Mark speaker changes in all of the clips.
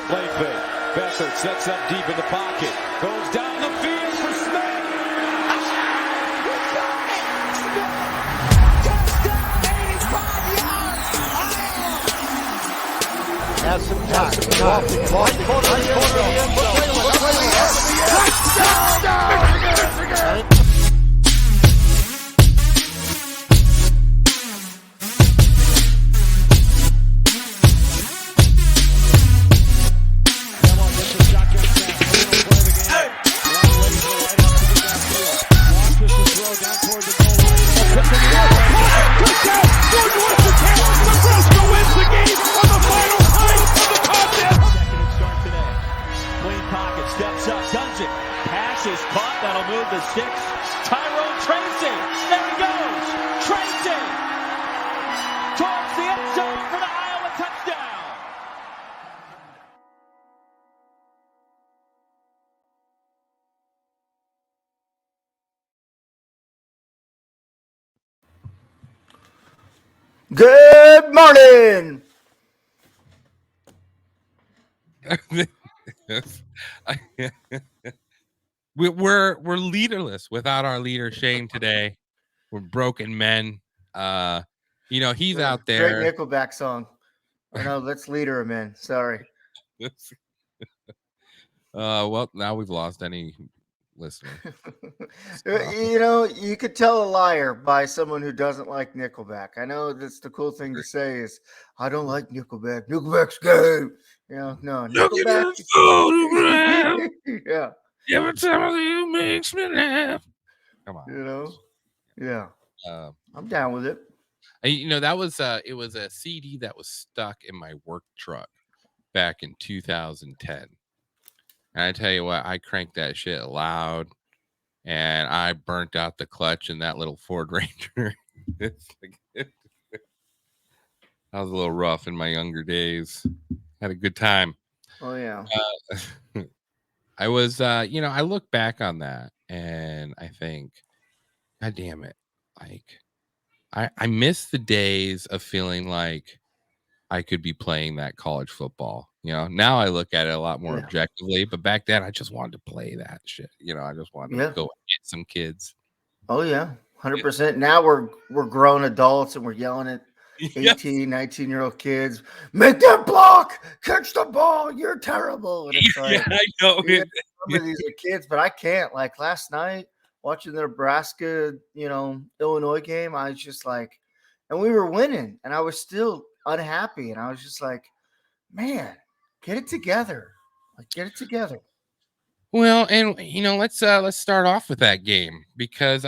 Speaker 1: Play fake. Beathard sets up deep in the pocket. Goes down the field for Smith.
Speaker 2: Has some time. Touchdown!
Speaker 1: Steps up, does it. Pass is caught. That'll move the sticks. Tyrone Tracy. There he goes. Tracy. Towards the end zone for the Iowa touchdown.
Speaker 2: Good morning.
Speaker 3: We're leaderless without our leader Shane today. We're broken men. He's out there.
Speaker 2: Great Nickelback song. No, let's leader him in. Sorry.
Speaker 3: Well, now we've lost any listener.
Speaker 2: You could tell a liar by someone who doesn't like Nickelback. I know that's the cool thing to say is I don't like Nickelback. Nickelback's good. No, Nickelback. Yeah.
Speaker 3: Every time you makes me laugh. Come on.
Speaker 2: Yeah. I'm down with it.
Speaker 3: That was it was a CD that was stuck in my work truck back in 2010. And I tell you what, I cranked that shit loud and I burnt out the clutch in that little Ford Ranger. I was a little rough in my younger days. Had a good time.
Speaker 2: Oh yeah.
Speaker 3: I was I look back on that and I think, God damn it. Like I miss the days of feeling like I could be playing that college football. Now I look at it a lot more objectively, but back then I just wanted to play that shit. I just wanted to go hit some kids.
Speaker 2: Oh yeah, 100%. Now we're grown adults and we're yelling at 18, 19-year-old kids, make that block, catch the ball, you're terrible. And it's like,
Speaker 3: I know.
Speaker 2: Some of these are kids, but I can't. Like last night, watching the Nebraska, Illinois game, I was just like, and we were winning, and I was still unhappy, and I was just like, man, get it together. Like, get it together.
Speaker 3: Well, and let's start off with that game because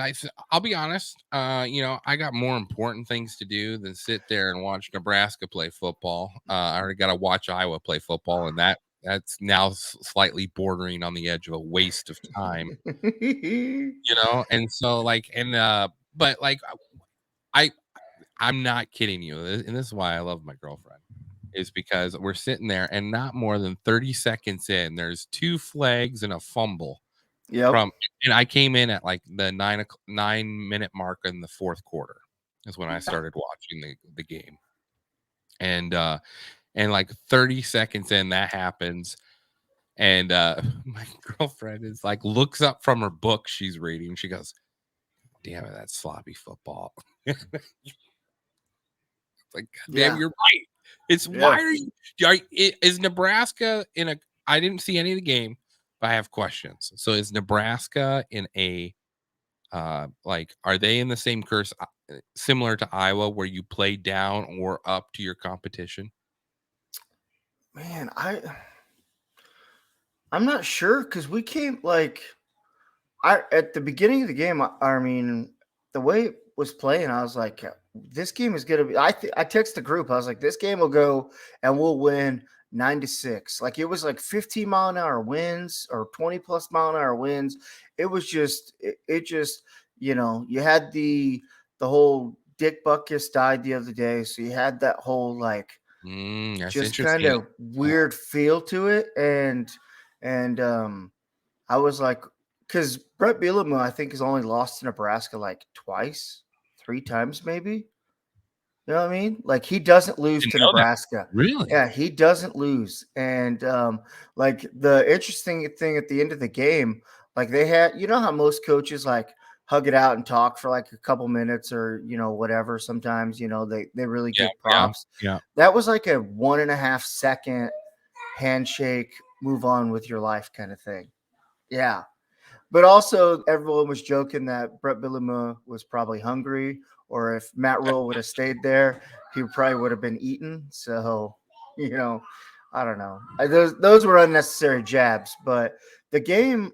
Speaker 3: I'll be honest, I got more important things to do than sit there and watch Nebraska play football. I already got to watch Iowa play football, and that's now slightly bordering on the edge of a waste of time. And so but I'm not kidding you, and this is why I love my girlfriend. Is because we're sitting there and not more than 30 seconds in, there's 2 flags and a fumble. And I came in at like the 9-minute mark in the fourth quarter is when I started watching the game. And like 30 seconds in, that happens. And my girlfriend is like, looks up from her book she's reading. She goes, damn it, that's sloppy football. Like, damn, you're right. Why are you? Is Nebraska in a? I didn't see any of the game, but I have questions. So is Nebraska in a? Are they in the same curse, similar to Iowa, where you play down or up to your competition?
Speaker 2: Man, I'm not sure because we came at the beginning of the game. I mean, the way it was playing, I was like, this game is going to be, I texted the group. I was like, this game will go and we'll win 9-6. Like it was like 15 mile an hour winds or 20 plus mile an hour winds. It was just, you had the whole Dick Butkus died the other day. So you had that whole just kind of weird feel to it. And I was like, because Brett Bielema, I think, has only lost to Nebraska like twice, 3 times maybe. You know what I mean? Like he doesn't lose to Nebraska.
Speaker 3: Really?
Speaker 2: Yeah, he doesn't lose. And like the interesting thing at the end of the game, like they had, you know how most coaches like hug it out and talk for like a couple minutes or whatever. Sometimes they really
Speaker 3: Yeah,
Speaker 2: give props.
Speaker 3: yeah.
Speaker 2: That was like a 1.5 second handshake, move on with your life kind of thing. Yeah. But also, everyone was joking that Brett Bielema was probably hungry, or if Matt Rhule would have stayed there, he probably would have been eaten. So, I don't know. Those were unnecessary jabs, but the game,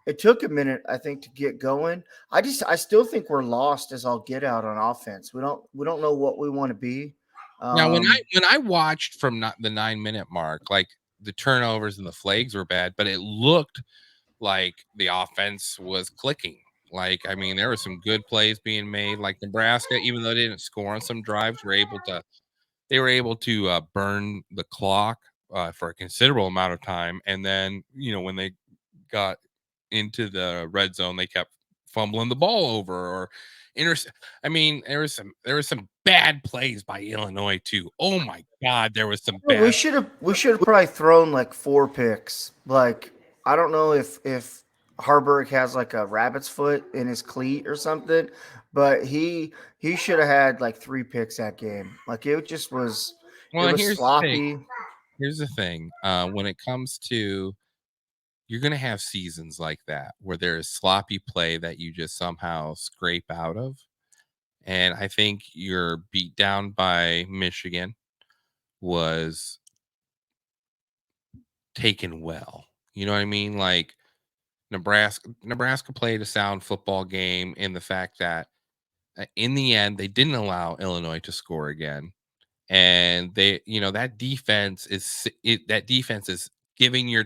Speaker 2: it took a minute, I think, to get going. I still think we're lost as all get out on offense. We don't know what we want to be.
Speaker 3: Now, when I watched from the 9-minute mark, like the turnovers and the flags were bad, but it looked like the offense was clicking. Like, I mean, there were some good plays being made. Like Nebraska, even though they didn't score on some drives, were able to burn the clock for a considerable amount of time. And then, when they got into the red zone, they kept fumbling the ball over or I mean, there was some bad plays by Illinois too. Oh my God, there was some bad.
Speaker 2: We should have probably thrown like 4 picks. Like I don't know if Harburg has like a rabbit's foot in his cleat or something, but he should have had like 3 picks that game. Like it just was.
Speaker 3: Well,
Speaker 2: it was
Speaker 3: here's
Speaker 2: sloppy.
Speaker 3: Here's the thing. When it comes to, you're going to have seasons like that where there is sloppy play that you just somehow scrape out of. And I think your beat down by Michigan was taken well. You know what I mean? Like Nebraska played a sound football game in the fact that in the end, they didn't allow Illinois to score again. And that defense is giving your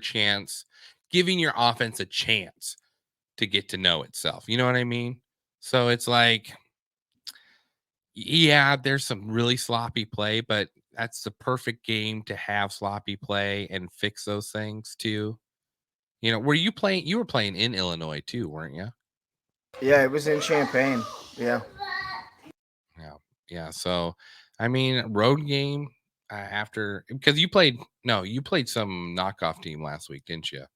Speaker 3: offense a chance to get to know itself. You know what I mean? So it's like, yeah, there's some really sloppy play, but that's the perfect game to have sloppy play and fix those things too. You were playing in Illinois too, weren't you?
Speaker 2: Yeah, it was in Champaign. Yeah.
Speaker 3: Yeah. So, I mean, road game because you played some knockoff team last week, didn't you?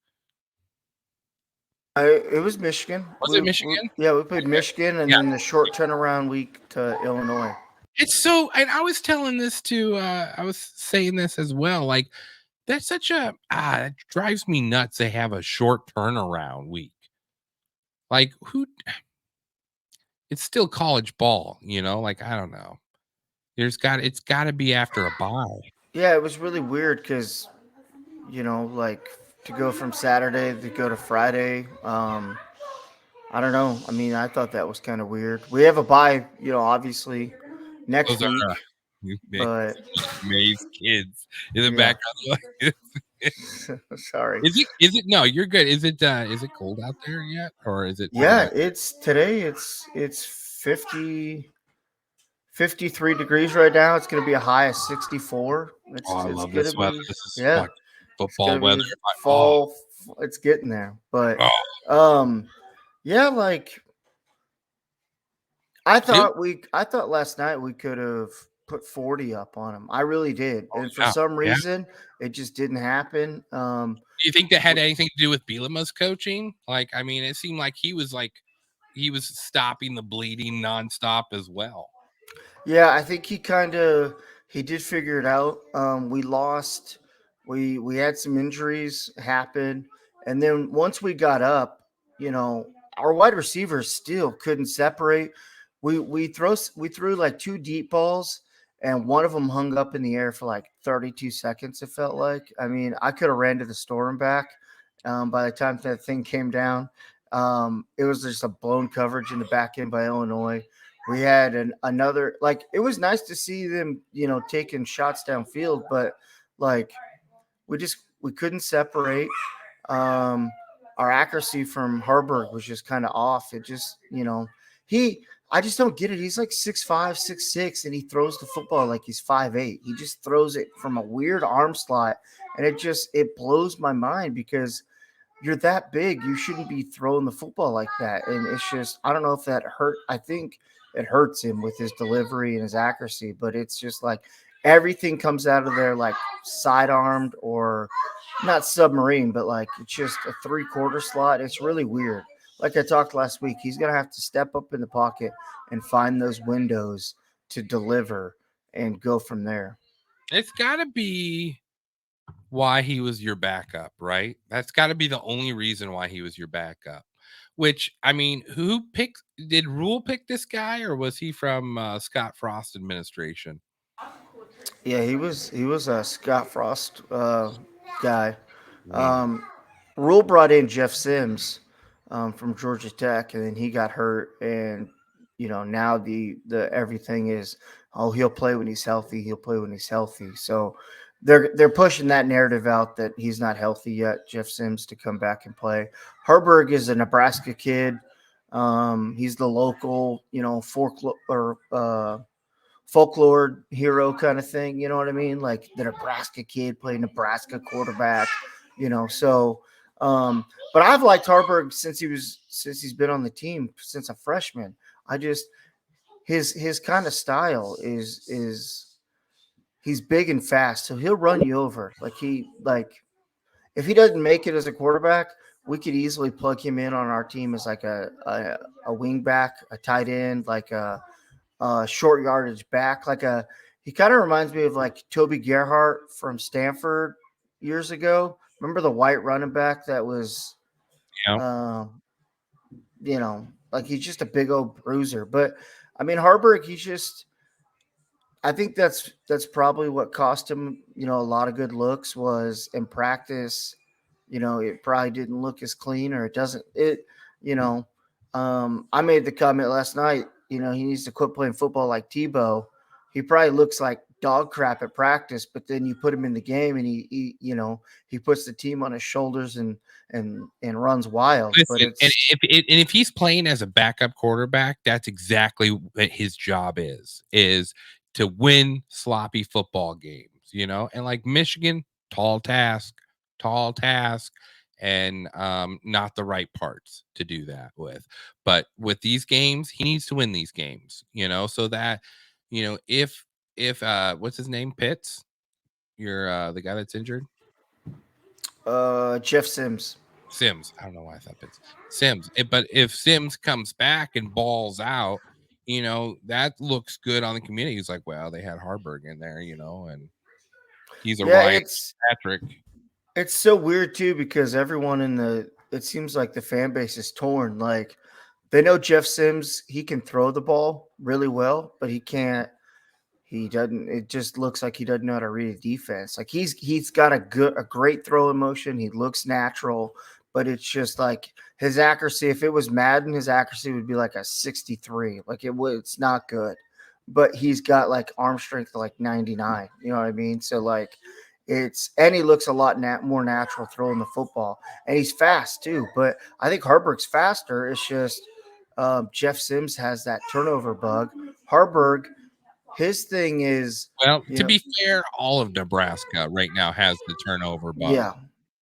Speaker 2: It was Michigan.
Speaker 3: Was it Michigan?
Speaker 2: We played Michigan, and then the short turnaround week to Illinois.
Speaker 3: It's so, and I was telling this to, I was saying this as well. Like, that's such it drives me nuts. They have a short turnaround week. Like, it's still college ball, like, I don't know. It's got to be after a bye.
Speaker 2: Yeah, it was really weird because, like to go from Saturday to go to Friday. I don't know. I mean, I thought that was kind of weird. We have a bye, obviously next week. But
Speaker 3: May's kids in the background.
Speaker 2: Sorry.
Speaker 3: Is it? No, you're good. Is it cold out there yet, or is it?
Speaker 2: Yeah, it's today. It's 53 degrees right now. It's going to be a high of 64.
Speaker 3: I love this weather. This is
Speaker 2: like
Speaker 3: football weather.
Speaker 2: Fall. It's getting there, but yeah, like I thought last night we could have put 40 up on them. I really did, and for some reason, it just didn't happen.
Speaker 3: Do you think that had anything to do with Bielema's coaching? Like, I mean, it seemed like he was stopping the bleeding nonstop as well.
Speaker 2: Yeah, I think he did figure it out. We lost. We had some injuries happen, and then once we got up, our wide receivers still couldn't separate. We threw like 2 deep balls, and one of them hung up in the air for like 32 seconds. It felt like. I mean, I could have ran to the store and back. By the time that thing came down, it was just a blown coverage in the back end by Illinois. We had another, like, it was nice to see them, taking shots downfield, but like we couldn't separate. Our accuracy from Harburg was just kind of off. It just, I just don't get it. He's like 6'5", 6'6", and he throws the football like he's 5'8". He just throws it from a weird arm slot, and it blows my mind because you're that big, you shouldn't be throwing the football like that. And it's just, I don't know if that hurt. I think it hurts him with his delivery and his accuracy, but it's just like everything comes out of there like sidearmed or not submarine, but like it's just a 3/4 slot. It's really weird. Like I talked last week, he's going to have to step up in the pocket and find those windows to deliver and go from there.
Speaker 3: It's got to be why he was your backup, right? That's got to be the only reason why he was your backup. Which, I mean, did Rule pick this guy, or was he from Scott Frost administration?
Speaker 2: Yeah, he was a Scott Frost guy. Rule brought in Jeff Sims from Georgia Tech, and then he got hurt, and now the everything is, oh, he'll play when he's healthy. He'll play when he's healthy. So they're pushing that narrative out that he's not healthy yet, Jeff Sims, to come back and play. Herberg is a Nebraska kid. He's the local, folklore hero kind of thing. You know what I mean? Like the Nebraska kid playing Nebraska quarterback. So. But I've liked Herberg since he's been on the team since a freshman. I just his kind of style is he's big and fast, so he'll run you over. If he doesn't make it as a quarterback, we could easily plug him in on our team as like a wing back, a tight end, like a short yardage back. He kind of reminds me of like Toby Gerhart from Stanford years ago. Remember the white running back that was, like he's just a big old bruiser. But I mean, Herberg, I think that's probably what cost him, a lot of good looks was in practice. It probably didn't look as clean, or it doesn't. I made the comment last night. He needs to quit playing football like Tebow. He probably looks like dog crap at practice, but then you put him in the game and he puts the team on his shoulders and runs wild.
Speaker 3: Listen, and if he's playing as a backup quarterback, that's exactly what his job is to win sloppy football games, and like Michigan, tall task, and not the right parts to do that with. But with these games, he needs to win these games, so that, if what's his name? Pitts, you're the guy that's injured.
Speaker 2: Jeff Sims.
Speaker 3: I don't know why I thought Pitts. Sims. But if Sims comes back and balls out, that looks good on the community. He's like, well, they had Herberg in there, and he's a Ryan Patrick.
Speaker 2: It's so weird too, because everyone it seems like the fan base is torn. Like they know Jeff Sims, he can throw the ball really well, but he can't. He doesn't. It just looks like he doesn't know how to read a defense. Like he's got a great throwing motion. He looks natural, but it's just like his accuracy. If it was Madden, his accuracy would be like a 63. Like it's not good. But he's got like arm strength of like 99. You know what I mean? So like and he looks a lot more natural throwing the football, and he's fast too. But I think Herberg's faster. It's just Jeff Sims has that turnover bug. Herberg. His thing is,
Speaker 3: to be fair, all of Nebraska right now has the turnover bug.
Speaker 2: Yeah,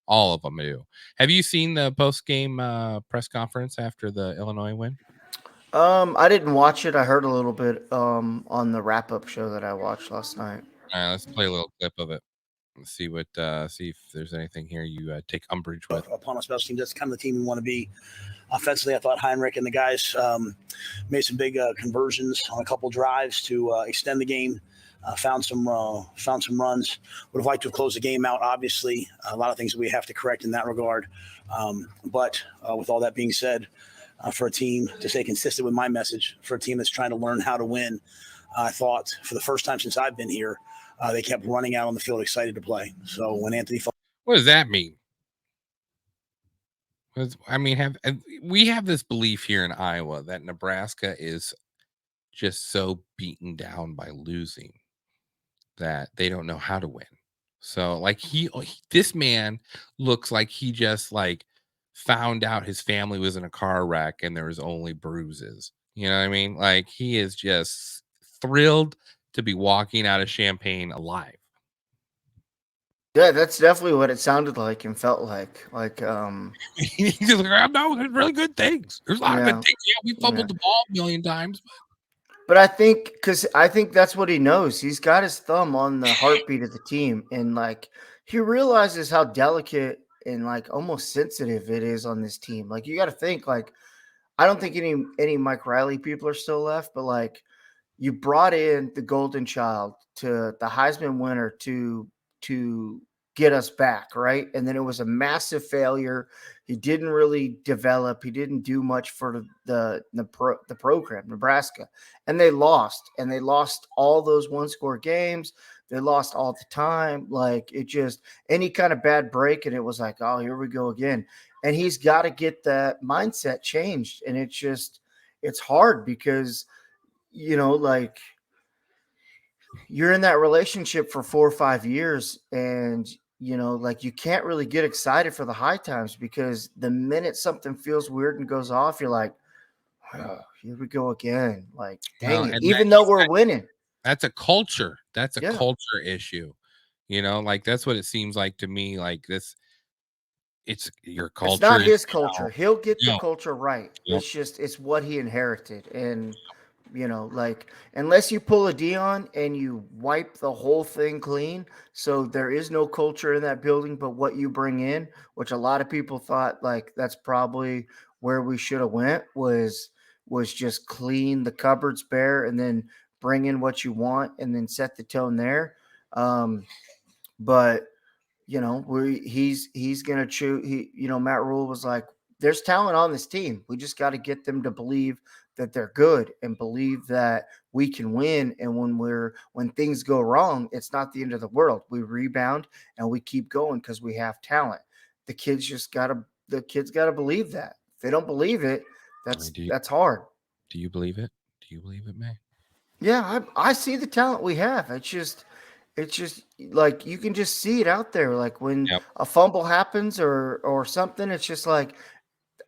Speaker 3: all of them do. Have you seen the post-game press conference after the Illinois win?
Speaker 2: I didn't watch it. I heard a little bit on the wrap-up show that I watched last night.
Speaker 3: All right, let's play a little clip of it. Let's see if there's anything here you take umbrage with.
Speaker 4: Upon a special team, that's kind of the team we want to be. Offensively, I thought Heinrich and the guys made some big conversions on a couple drives to extend the game. Found some runs. Would have liked to have closed the game out. Obviously, a lot of things that we have to correct in that regard. But with all that being said, for a team to stay consistent with my message, for a team that's trying to learn how to win, I thought for the first time since I've been here, they kept running out on the field excited to play. So when Anthony,
Speaker 3: what does that mean? I mean, we have this belief here in Iowa that Nebraska is just so beaten down by losing that they don't know how to win. So like this man looks like he just like found out his family was in a car wreck and there was only bruises. You know what I mean? Like he is just thrilled to be walking out of Champaign alive.
Speaker 2: Yeah, that's definitely what it sounded like and felt like.
Speaker 3: He's just like, no, there's really good things. There's a lot of good things. Yeah, we fumbled the ball a million times.
Speaker 2: But I think that's what he knows. He's got his thumb on the heartbeat of the team, and like he realizes how delicate and like almost sensitive it is on this team. Like you got to think like I don't think any Mike Riley people are still left, but like you brought in the golden child to the Heisman winner to get us back, right? And then it was a massive failure. He didn't really develop. He didn't do much for the program, Nebraska, and they lost. And they lost all those one-score games. They lost all the time. Like it just any kind of bad break, and it was like, oh, here we go again. And he's got to get that mindset changed. And it's hard because like you're in that relationship for 4 or 5 years and like you can't really get excited for the high times because the minute something feels weird and goes off, you're like, oh, here we go again. Like, dang it, even though we're winning.
Speaker 3: That's a culture. That's a culture issue. Like that's what it seems like to me. Like this, it's your culture.
Speaker 2: It's not his culture. He'll get the culture right. Yep. It's what he inherited. And like unless you pull a Dion and you wipe the whole thing clean, so there is no culture in that building but what you bring in, which a lot of people thought like that's probably where we should have went was just clean the cupboards bare and then bring in what you want and then set the tone there. But he's gonna choose. Matt Rule was like, there's talent on this team. We just got to get them to believe that they're good and believe that we can win. And when things go wrong, it's not the end of the world. We rebound and we keep going because we have talent. The kids got to believe that. If they don't believe it, that's hard.
Speaker 3: Do you believe it? Do you believe it, May?
Speaker 2: Yeah, I see the talent we have. It's just like you can just see it out there. Like when a fumble happens or something, it's just like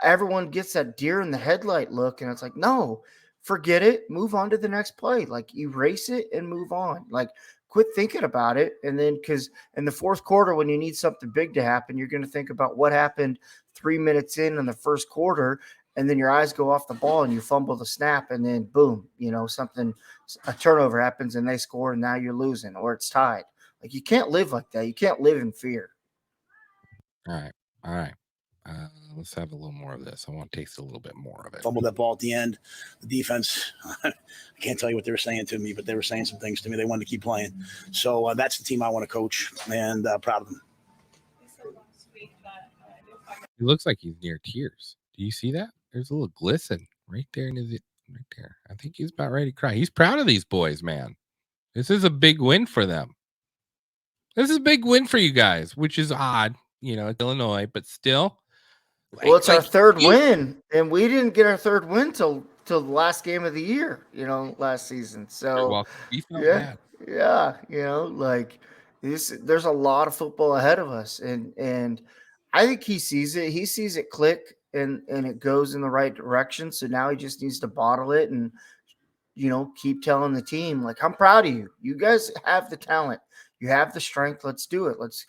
Speaker 2: everyone gets that deer in the headlight look, and it's like, no, forget it. Move on to the next play. Like erase it and move on. Like quit thinking about it. And then because in the fourth quarter, when you need something big to happen, you're going to think about what happened 3 minutes in the first quarter. And then your eyes go off the ball and you fumble the snap and then boom, a turnover happens and they score and now you're losing or it's tied. Like you can't live like that. You can't live in fear.
Speaker 3: All right. Let's have a little more of this. I want to taste a little bit more of it.
Speaker 4: Fumbled that ball at the end. The defense, I can't tell you what they were saying to me, but they were saying some things to me. They wanted to keep playing. So that's the team I want to coach and proud of them.
Speaker 3: He looks like he's near tears. Do you see that? There's a little glisten right there right there. I think he's about ready to cry. He's proud of these boys, man. This is a big win for them. This is a big win for you guys, which is odd. It's Illinois, but still.
Speaker 2: Well, it's our third win, and we didn't get our third win till the last game of the year, last season. So yeah, like there's a lot of football ahead of us, and I think he sees it. He sees it click, and it goes in the right direction. So now he just needs to bottle it and keep telling the team like, I'm proud of you. You guys have the talent. You have the strength. Let's do it. Let's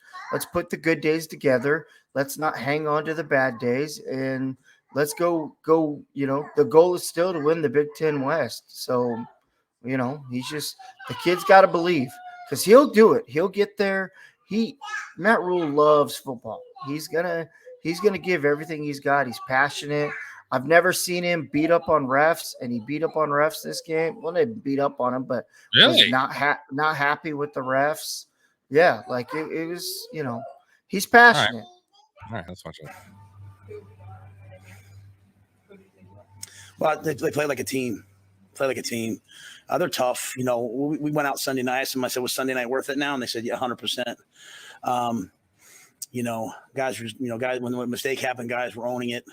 Speaker 2: put the good days together. Let's not hang on to the bad days, and let's go. The goal is still to win the Big Ten West. So, he's just the kid's got to believe because he'll do it. He'll get there. Matt Rule loves football. He's gonna give everything he's got. He's passionate. I've never seen him beat up on refs, and he beat up on refs this game. Well, they beat up on him, but
Speaker 3: really
Speaker 2: was not happy with the refs. Yeah, like it was, he's passionate.
Speaker 3: All right, let's watch it.
Speaker 4: Well, they play like a team. They're tough. We went out Sunday night. Somebody said, was Sunday night worth it now? And they said, yeah, 100%. Guys, when a mistake happened, guys were owning it.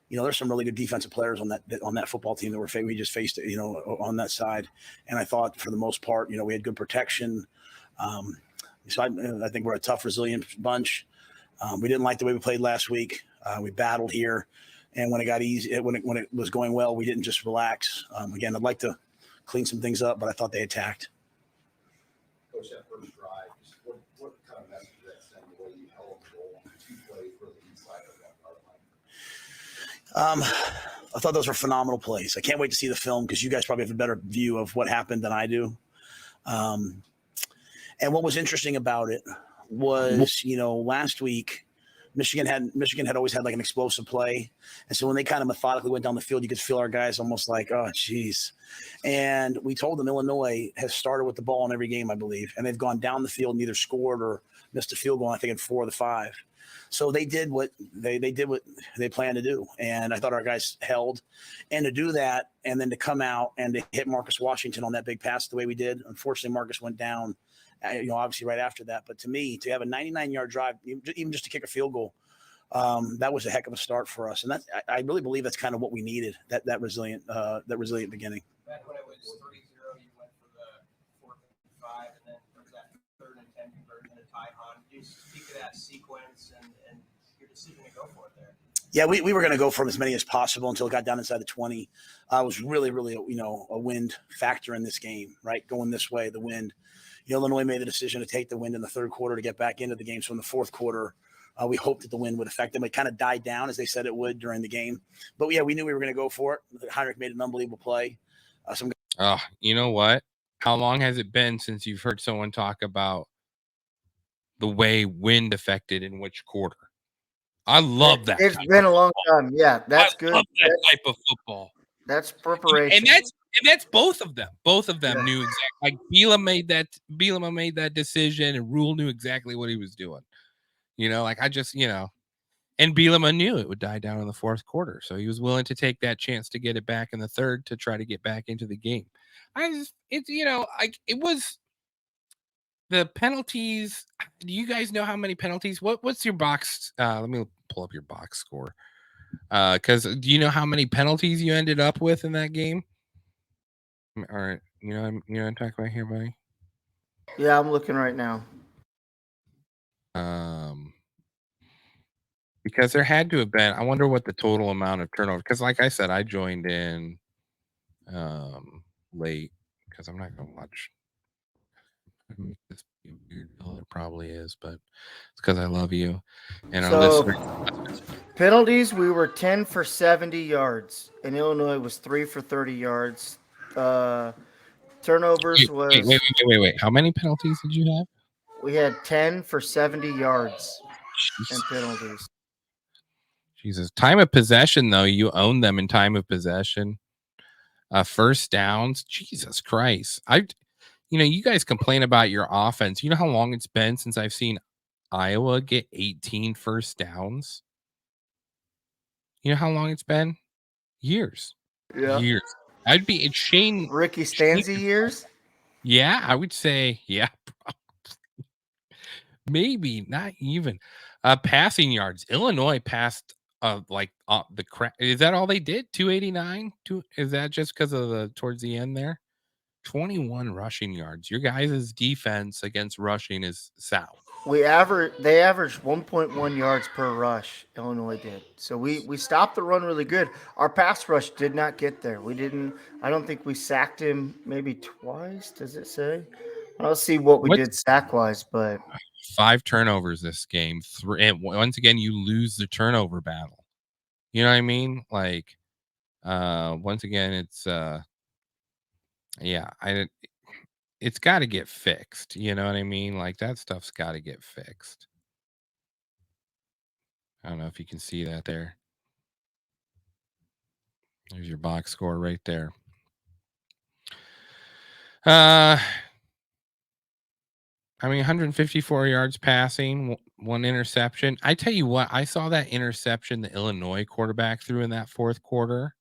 Speaker 4: There's some really good defensive players on that football team that we just faced, on that side. And I thought for the most part, we had good protection. So I think we're a tough, resilient bunch. We didn't like the way we played last week. We battled here. And when it got easy, when it was going well, we didn't just relax. Again, I'd like to clean some things up, but I thought they attacked.
Speaker 5: Coach, that first drive, what kind of
Speaker 4: I thought those were phenomenal plays. I can't wait to see the film because you guys probably have a better view of what happened than I do. And what was interesting about it was, last week Michigan had always had like an explosive play, and so when they kind of methodically went down the field, you could feel our guys almost like, oh, geez. And we told them Illinois has started with the ball in every game, I believe, and they've gone down the field and either scored or missed a field goal. I think in 4 of the 5. So they did what they planned to do, and I thought our guys held. And to do that, and then to come out and to hit Marcus Washington on that big pass the way we did. Unfortunately, Marcus went down, obviously right after that. But to me, to have a 99-yard drive, even just to kick a field goal, that was a heck of a start for us. And I really believe that's kind of what we needed, that resilient beginning.
Speaker 5: Back when it was 3-0, you went for the 4th and 5, and then there was that 3rd and 10 conversion to tie on. Can you speak to that sequence and your decision to go for it there?
Speaker 4: Yeah, we were going to go for as many as possible until it got down inside the 20. It was really, really, a wind factor in this game, right? Going this way, the wind. Illinois made the decision to take the wind in the 3rd quarter to get back into the game. So in the 4th quarter, we hoped that the wind would affect them. It kind of died down as they said it would during the game. But yeah, we knew we were going to go for it. Heinrich made an unbelievable play.
Speaker 3: You know what? How long has it been since you've heard someone talk about the way wind affected in which quarter? I love that.
Speaker 2: It's been a long time. Yeah, that's good.
Speaker 3: I love that type of football.
Speaker 2: That's preparation.
Speaker 3: And that's both of them. Both of them knew exactly. Like Bielema made that decision, and Rule knew exactly what he was doing. And Bielema knew it would die down in the 4th quarter, so he was willing to take that chance to get it back in the 3rd to try to get back into the game. It was the penalties. Do you guys know how many penalties? What's your box? Let me pull up your box score. Because do you know how many penalties you ended up with in that game? All right, I'm talking about here, buddy.
Speaker 2: Yeah, I'm looking right now.
Speaker 3: Because there had to have been. I wonder what the total amount of turnover. Because, like I said, I joined in late because I'm not going to watch. This be a weird bill. It probably is, but it's because I love you. And
Speaker 2: penalties, we were 10 for 70 yards, and Illinois was 3 for 30 yards. Turnovers was.
Speaker 3: Wait. How many penalties did you have?
Speaker 2: We had 10 for 70 yards and penalties.
Speaker 3: Jesus. Time of possession, though, you own them in time of possession. First downs, Jesus Christ. You guys complain about your offense. You know how long it's been since I've seen Iowa get 18 first downs? You know how long it's been? Years.
Speaker 2: Yeah.
Speaker 3: Years. I'd be it's Shane
Speaker 2: Ricky Stanzi years?
Speaker 3: Yeah, I would say, yeah, probably. Maybe not even. Passing yards. Illinois passed the crap. Is that all they did? 289? Is that just because of towards the end there? 21 rushing yards. Your guys' defense against rushing is sound.
Speaker 2: They averaged 1.1 yards per rush. Illinois did. So we stopped the run really good. Our pass rush did not get there. I don't think we sacked him maybe twice. Does it say? I don't see what we did sack wise, but
Speaker 3: 5 turnovers this game. 3, and once again, you lose the turnover battle. You know what I mean? Like, once again, it's it's got to get fixed. You know what I mean? Like, that stuff's got to get fixed. I don't know if you can see that there. There's your box score right there. 154 yards passing, 1 interception. I tell you what, I saw that interception the Illinois quarterback threw in that 4th quarter.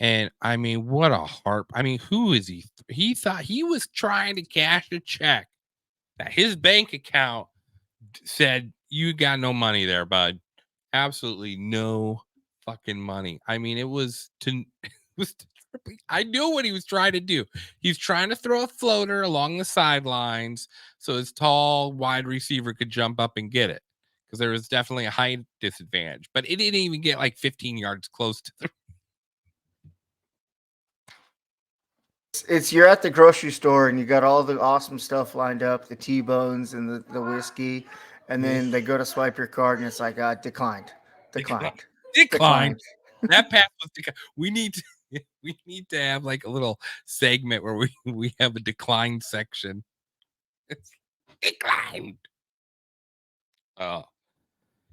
Speaker 3: And what a harp. Who is he? He thought he was trying to cash a check that his bank account said, you got no money there, bud. Absolutely no fucking money. It was I knew what he was trying to do. He's trying to throw a floater along the sidelines so his tall wide receiver could jump up and get it, because there was definitely a height disadvantage. But it didn't even get like 15 yards close to the.
Speaker 2: You're at the grocery store and you got all the awesome stuff lined up, the T-bones and the whiskey, and then they go to swipe your card and it's like declined.
Speaker 3: That pass was we need to have like a little segment where we have a declined section. It's declined. Oh.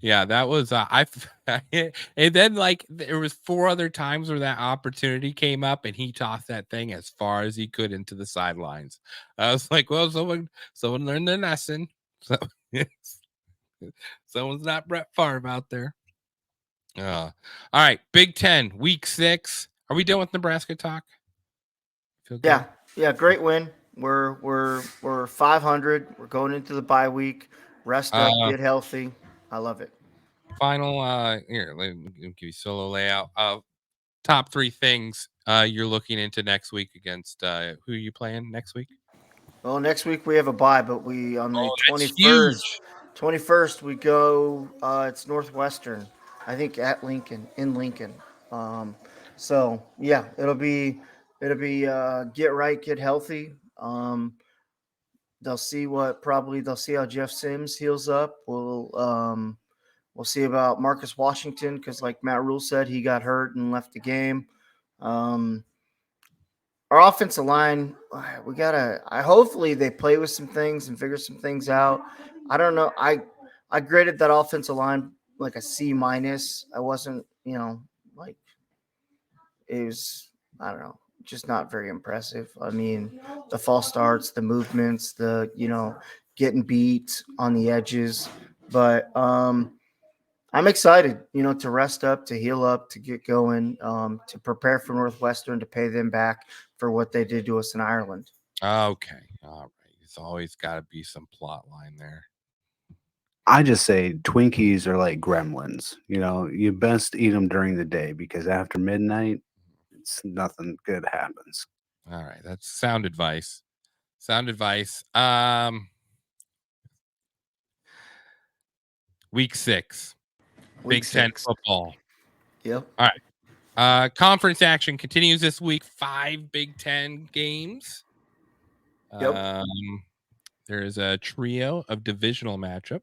Speaker 3: Yeah, that was and then like there was 4 other times where that opportunity came up and he tossed that thing as far as he could into the sidelines. I was like, well, someone learned their lesson. So someone's not Brett Favre out there. All right, Big Ten, Week 6. Are we done with Nebraska talk?
Speaker 2: Feel good? Yeah, great win. We're 500. We're going into the bye week. Rest up, get healthy. I love it.
Speaker 3: Final here, let me give you solo layout. Top 3 things you're looking into next week against who are you playing next week?
Speaker 2: Well, next week we have a bye, but we on the 21st we go. It's Northwestern, I think, at Lincoln, in Lincoln. So yeah, it'll be get right, get healthy. They'll see how Jeff Sims heals up. We'll see about Marcus Washington because, like Matt Rule said, he got hurt and left the game. Our offensive line, hopefully they play with some things and figure some things out. I don't know. I graded that offensive line like a C-. I wasn't, like it was, I don't know, just not very impressive. I mean, the false starts, the movements, the, getting beat on the edges. But I'm excited, to rest up, to heal up, to get going, to prepare for Northwestern, to pay them back for what they did to us in Ireland.
Speaker 3: Okay. All right. It's always got to be some plot line there.
Speaker 6: I just say Twinkies are like gremlins. You best eat them during the day because after midnight, nothing good happens.
Speaker 3: All right. That's sound advice. Week 6. Big Ten football.
Speaker 2: Yep.
Speaker 3: All right. Conference action continues this week. 5 Big Ten games.
Speaker 2: Yep.
Speaker 3: There is a trio of divisional matchup.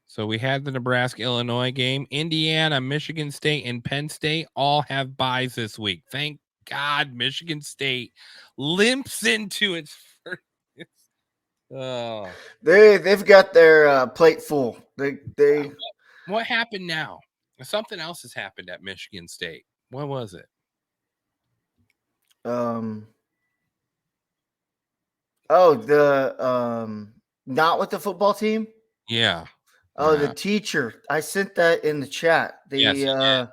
Speaker 3: So we had the Nebraska-Illinois game. Indiana, Michigan State, and Penn State all have byes this week. Thank God Michigan State limps into its first. Oh.
Speaker 2: They've got their plate full. They
Speaker 3: What happened now? Something else has happened at Michigan State. What was it?
Speaker 2: Not with the football team?
Speaker 3: Yeah.
Speaker 2: Oh, the teacher. I sent that in the chat. The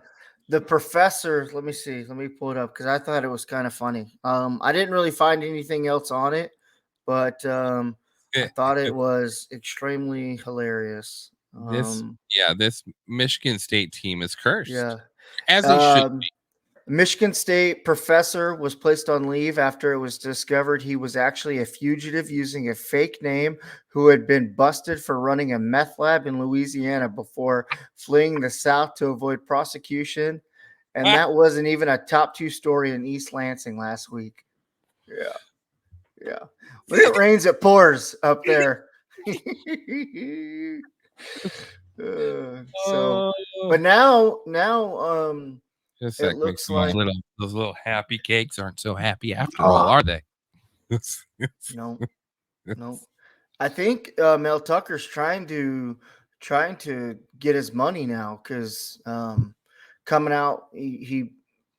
Speaker 2: professor, let me see. Let me pull it up because I thought it was kind of funny. I didn't really find anything else on it, but I thought it was extremely hilarious.
Speaker 3: This Michigan State team is cursed.
Speaker 2: Yeah.
Speaker 3: As it should be.
Speaker 2: Michigan State professor was placed on leave after it was discovered he was actually a fugitive using a fake name who had been busted for running a meth lab in Louisiana before fleeing the South to avoid prosecution. And that wasn't even a top 2 story in East Lansing last week. Yeah. When it rains, it pours up there. But now,
Speaker 3: it looks like those little happy cakes aren't so happy after all, are they?
Speaker 2: No. I think Mel Tucker's trying to get his money now because coming out, he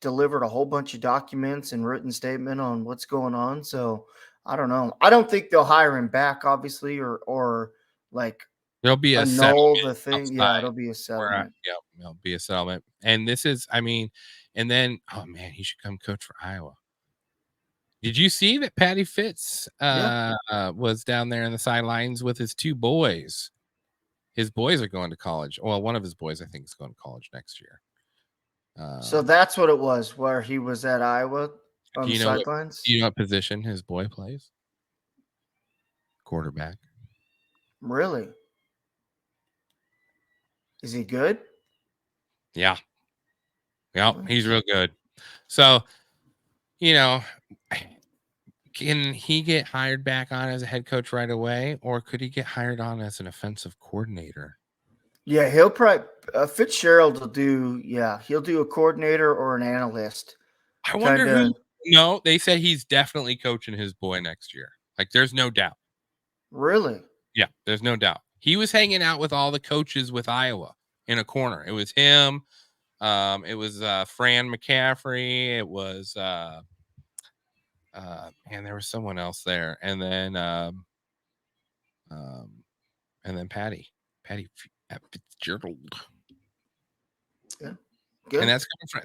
Speaker 2: delivered a whole bunch of documents and written statement on what's going on. So I don't know. I don't think they'll hire him back, obviously, or like
Speaker 3: there'll be a
Speaker 2: annul the thing. Yeah, it'll be a settlement.
Speaker 3: It'll be a settlement. And this is, and then, oh man, he should come coach for Iowa. Did you see that Patty Fitz was down there in the sidelines with his 2 boys? His boys are going to college. Well, one of his boys, I think, is going to college next year.
Speaker 2: So that's what it was, where he was at Iowa on the sidelines.
Speaker 3: Do you know what position his boy plays? Quarterback.
Speaker 2: Really? Is he good?
Speaker 3: Yeah. He's real good. So, can he get hired back on as a head coach right away, or could he get hired on as an offensive coordinator?
Speaker 2: Yeah, he'll probably Fitzgerald will do. Yeah, he'll do a coordinator or an analyst.
Speaker 3: I wonder
Speaker 2: Kinda,
Speaker 3: who. No, they said he's definitely coaching his boy next year. Like, there's no doubt.
Speaker 2: really.
Speaker 3: Yeah, there's no doubt. He was hanging out with all the coaches with Iowa in a corner. It was him. It was Fran McCaffrey. It was man, there was someone else there, and then Patty Fitzgerald.
Speaker 2: Yeah, good.
Speaker 3: And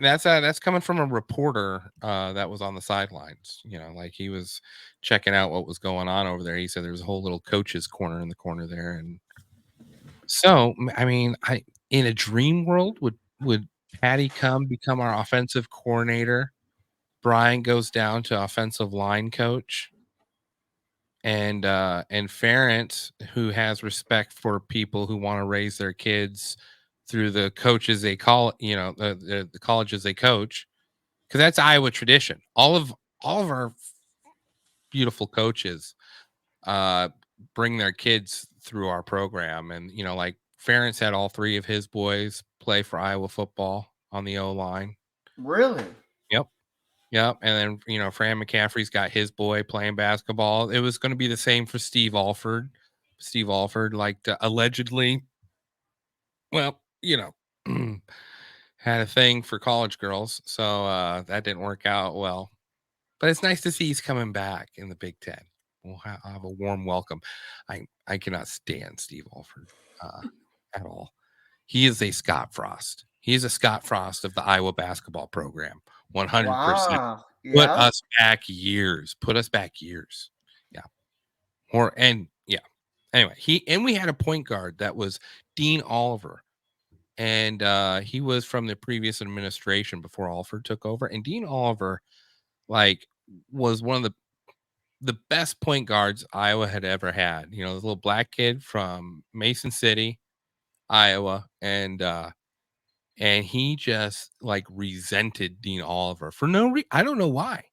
Speaker 3: that's coming from a reporter that was on the sidelines. You know, like he was checking out what was going on over there. He said there was a whole little coach's corner in the corner there, and so I mean, in a dream world would Patty become our offensive coordinator? Brian goes down to offensive line coach, and Ferentz, who has respect for people who want to raise their kids through the coaches they call, the colleges they coach, because that's Iowa tradition. All of our beautiful coaches bring their kids through our program, and like Ferentz had all three of his boys play for Iowa football on the O line.
Speaker 2: Really?
Speaker 3: Yep. And then, Fran McCaffrey's got his boy playing basketball. It was going to be the same for Steve Alford. Steve Alford, allegedly, well, had a thing for college girls. So that didn't work out well. But it's nice to see he's coming back in the Big Ten. We'll have a warm welcome. I cannot stand Steve Alford at all. He is a Scott Frost. He is a Scott Frost of the Iowa basketball program. 100%.
Speaker 2: Wow.
Speaker 3: Put
Speaker 2: Yeah.
Speaker 3: us back years. Yeah. Anyway, we had a point guard that was Dean Oliver. And he was from the previous administration before Alford took over. And Dean Oliver, was one of the best point guards Iowa had ever had. This little black kid from Mason City, Iowa, and he just resented Dean Oliver for no reason. I don't know why.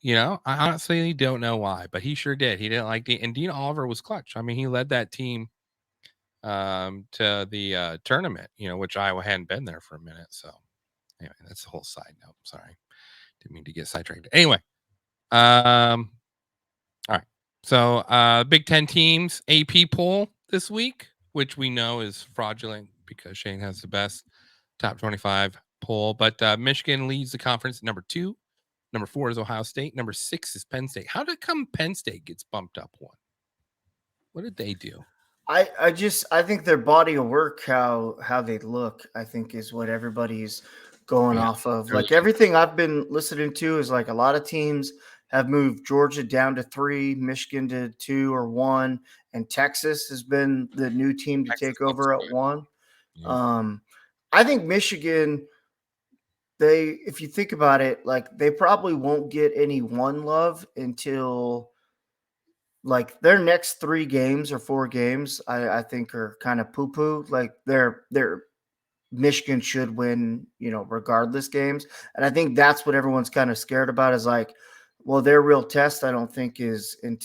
Speaker 3: I honestly don't know why, but he sure did. He didn't like Dean, and Dean Oliver was clutch. I mean, he led that team to the tournament, which Iowa hadn't been there for a minute. So anyway, that's the whole side note. Sorry. Didn't mean to get sidetracked. Anyway, all right. So Big Ten teams AP poll this week, which we know is fraudulent because Shane has the best top 25 poll. But Michigan leads the conference number 2. Number 4 is Ohio State. Number 6 is Penn State. How did come Penn State gets bumped up one? What did they do?
Speaker 2: I think their body of work, how they look, I think is what everybody's going off of. Like everything I've been listening to is like a lot of teams have moved Georgia down to 3, Michigan to 2 or 1, and Texas has been the new team to take over at 1. Yeah. I think Michigan, if you think about it, they probably won't get any 1 love until their next 3 games or 4 games, I think are kind of poo-poo. Their Michigan should win, regardless games. And I think that's what everyone's kind of scared about is their real test, I don't think is let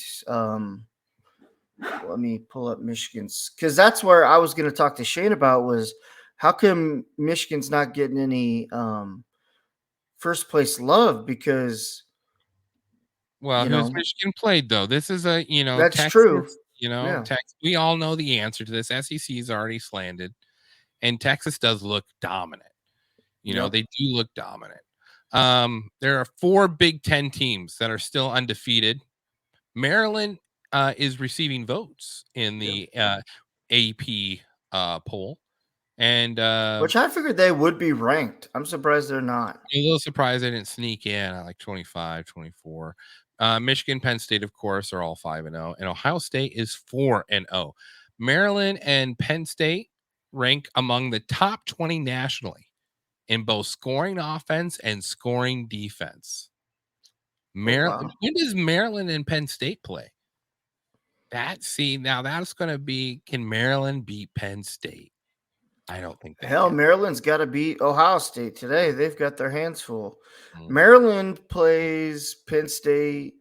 Speaker 2: me pull up Michigan's, because that's where I was going to talk to Shane about was how come Michigan's not getting any first place love? Because
Speaker 3: who's Michigan played though? This is a
Speaker 2: that's
Speaker 3: Texas,
Speaker 2: true.
Speaker 3: Texas. We all know the answer to this. SEC is already slanted, and Texas does look dominant. They do look dominant. There are 4 Big Ten teams that are still undefeated. Maryland is receiving votes in the AP poll. And
Speaker 2: which I figured they would be ranked. I'm surprised they're not.
Speaker 3: A little surprised they didn't sneak in at 25, 24. Michigan, Penn State, of course, are all 5-0, and Ohio State is 4-0. Maryland and Penn State rank among the top 20 nationally in both scoring offense and scoring defense. Maryland. Wow. When does Maryland and Penn State play? Now that's going to be, can Maryland beat Penn State? I don't think they can.
Speaker 2: Maryland's got to beat Ohio State today. They've got their hands full. Maryland plays Penn State.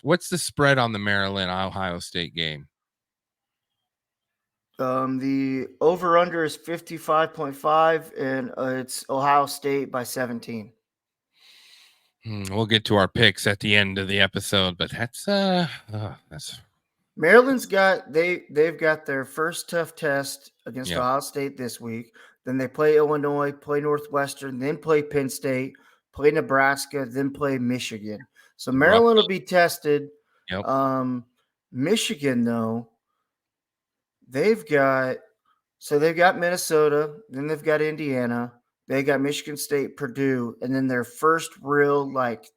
Speaker 3: What's the spread on the Maryland-Ohio State game?
Speaker 2: The over-under is 55.5, and it's Ohio State by 17.
Speaker 3: We'll get to our picks at the end of the episode, but that's
Speaker 2: Maryland's they've got their first tough test against
Speaker 3: Yeah.
Speaker 2: Ohio State this week. Then they play Illinois, play Northwestern, then play Penn State, play Nebraska, then play Michigan. So Maryland will be tested.
Speaker 3: Yep.
Speaker 2: Michigan, though, they've got Minnesota, then they've got Indiana, they got Michigan State, Purdue, and then their first real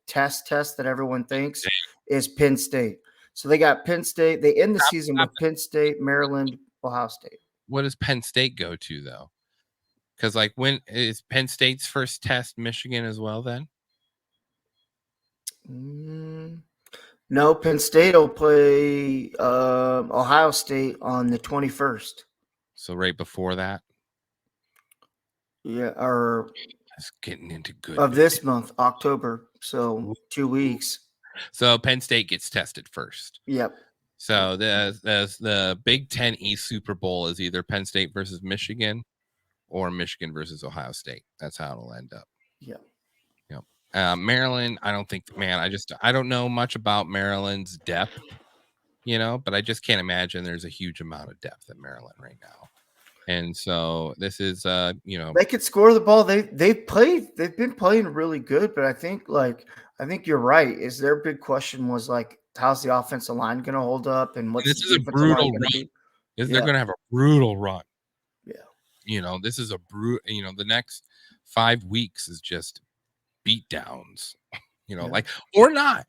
Speaker 2: test that everyone thinks is Penn State. So they got Penn State. They end the season with Penn State, Maryland, Ohio State.
Speaker 3: What does Penn State go to, though? Because when is Penn State's first test Michigan as well then?
Speaker 2: No, Penn State will play Ohio State on the 21st.
Speaker 3: So right before that?
Speaker 2: Yeah, or
Speaker 3: it's getting into good
Speaker 2: of this month, October. So 2 weeks.
Speaker 3: So Penn State gets tested first.
Speaker 2: Yep.
Speaker 3: So the Big Ten East Super Bowl is either Penn State versus Michigan or Michigan versus Ohio State. That's how it'll end up.
Speaker 2: Yep.
Speaker 3: Maryland, I don't think, I don't know much about Maryland's depth, but I just can't imagine there's a huge amount of depth at Maryland right now. And so this is,
Speaker 2: they could score the ball. They've been playing really good, but I think you're right. Is their big question was how's the offensive line going to hold up, and what's
Speaker 3: this is a brutal run? They're going to have a brutal run.
Speaker 2: Yeah.
Speaker 3: This is a the next 5 weeks is just beat downs, or not,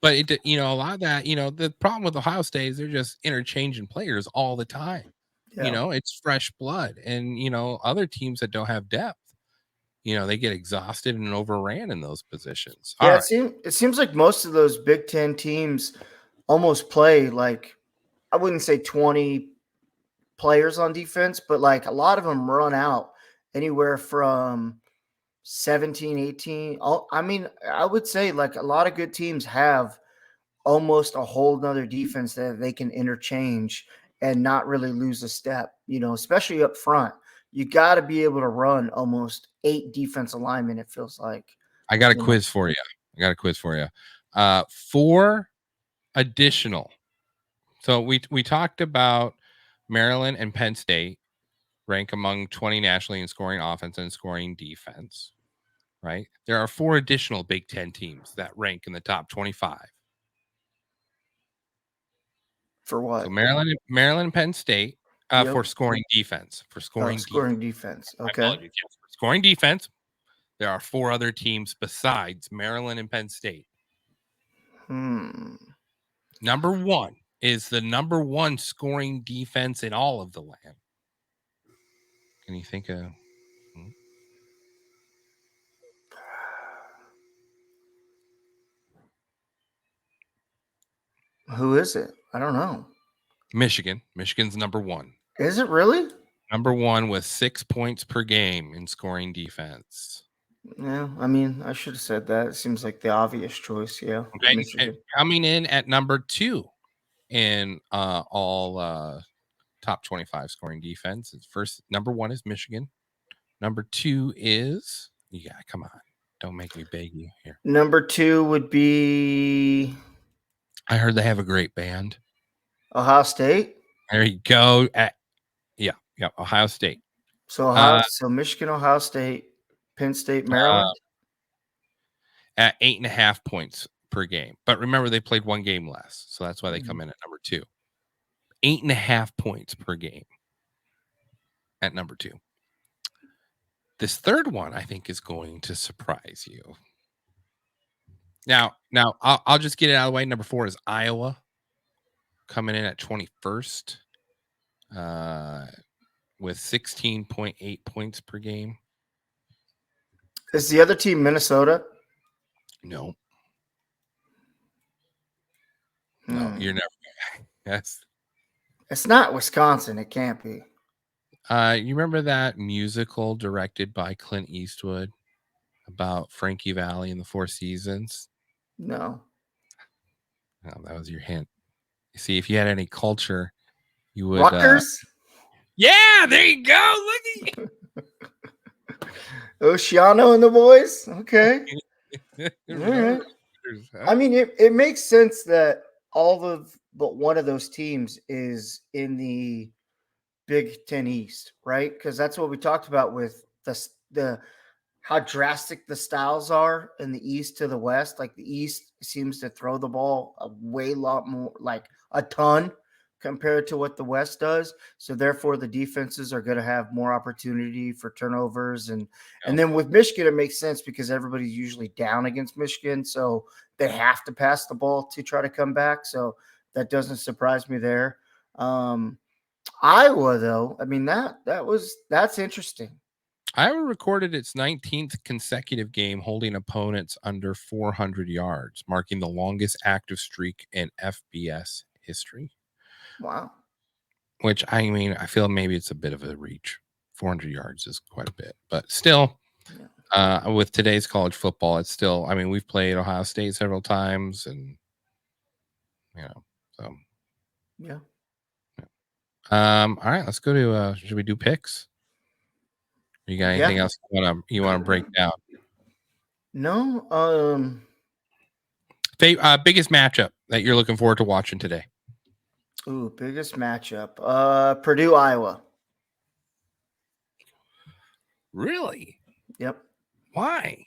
Speaker 3: but it, a lot of that, the problem with Ohio State is they're just interchanging players all the time.
Speaker 2: Yeah.
Speaker 3: It's fresh blood, and other teams that don't have depth, they get exhausted and overran in those positions.
Speaker 2: Yeah, it seems like most of those Big Ten teams almost play I wouldn't say 20 players on defense, but a lot of them run out anywhere from 17, 18. I would say a lot of good teams have almost a whole nother defense that they can interchange and not really lose a step, especially up front. You got to be able to run almost 8 defensive linemen, it feels like.
Speaker 3: I got a quiz for you. 4 additional. So we talked about Maryland and Penn State rank among 20 nationally in scoring offense and scoring defense, right? There are 4 additional Big Ten teams that rank in the top 25.
Speaker 2: For what?
Speaker 3: So Maryland and Penn State for scoring defense. For scoring
Speaker 2: defense. Okay.
Speaker 3: For scoring defense, there are 4 other teams besides Maryland and Penn State. Number 1 is the number 1 scoring defense in all of the land. Can you think of?
Speaker 2: Who is it? I don't know.
Speaker 3: Michigan. Michigan's number 1.
Speaker 2: Is it really?
Speaker 3: Number 1 with 6 points per game in scoring defense.
Speaker 2: Yeah, I should have said that. It seems like the obvious choice. Yeah.
Speaker 3: Okay. And coming in at number 2 in all top 25 scoring defense. Number 1 is Michigan. Number 2 is come on. Don't make me beg you here.
Speaker 2: Number 2 would be.
Speaker 3: I heard they have a great band.
Speaker 2: Ohio State.
Speaker 3: There you go. Ohio State.
Speaker 2: So so Michigan, Ohio State, Penn State, Maryland.
Speaker 3: At 8.5 points per game. But remember, they played 1 game less, so that's why they come in at number 2. 8.5 points per game at number 2. This third one, I think, is going to surprise you. Now, I'll just get it out of the way. Number 4 is Iowa, coming in at 21st, with 16.8 points per game.
Speaker 2: Is the other team Minnesota?
Speaker 3: No. No, you're never. Yes.
Speaker 2: It's not Wisconsin. It can't be.
Speaker 3: You remember that musical directed by Clint Eastwood about Frankie Valli and the Four Seasons?
Speaker 2: No.
Speaker 3: Oh, that was your hint. You see, if you had any culture, you would.
Speaker 2: Rutgers?
Speaker 3: Yeah, there you go. Look at
Speaker 2: Oceano and the boys. Okay.
Speaker 3: you.
Speaker 2: All right.
Speaker 3: Huh?
Speaker 2: I mean, it makes sense that all of but one of those teams is in the Big Ten East, right? Because that's what we talked about with the how drastic the styles are in the East to the West. Like the East seems to throw the ball a way lot more, like a ton compared to what the West does. So therefore, the defenses are going to have more opportunity for turnovers, and then with Michigan, it makes sense because everybody's usually down against Michigan, so they have to pass the ball to try to come back. So that doesn't surprise me there. Iowa, though, I mean that's interesting.
Speaker 3: Iowa recorded its 19th consecutive game holding opponents under 400 yards, marking the longest active streak in FBS history.
Speaker 2: Wow.
Speaker 3: Which, I mean, I feel maybe it's a bit of a reach. 400 yards is quite a bit. But still, with today's college football, it's still, I mean, we've played Ohio State several times and, so.
Speaker 2: Yeah.
Speaker 3: All right, let's go to, should we do picks? You got anything else you want to break down?
Speaker 2: No.
Speaker 3: Biggest matchup that you're looking forward to watching today?
Speaker 2: Ooh, biggest matchup. Purdue, Iowa.
Speaker 3: Really?
Speaker 2: Yep.
Speaker 3: Why?